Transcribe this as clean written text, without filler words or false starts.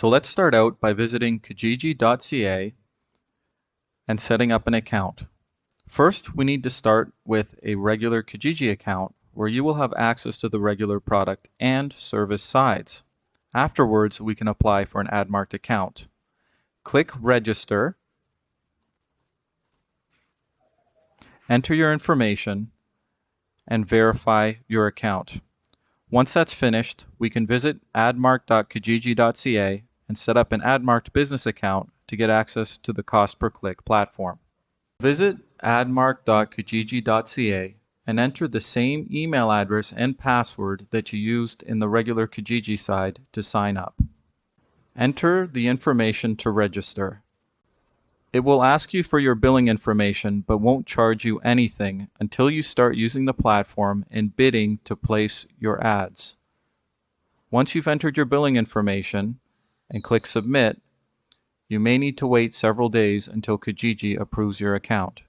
So let's start out by visiting Kijiji.ca and setting up an account. First, we need to start with a regular Kijiji account where you will have access to the regular product and service sides. Afterwards, we can apply for an AdMarked account. Click Register, enter your information, and verify your account. Once that's finished, we can visit admarked.kijiji.ca and set up an AdMarked business account to get access to the cost-per-click platform. Visit admarked.kijiji.ca and enter the same email address and password that you used in the regular Kijiji side to sign up. Enter the information to register. It will ask you for your billing information but won't charge you anything until you start using the platform and bidding to place your ads. Once you've entered your billing information and click Submit, you may need to wait several days until Kijiji approves your account.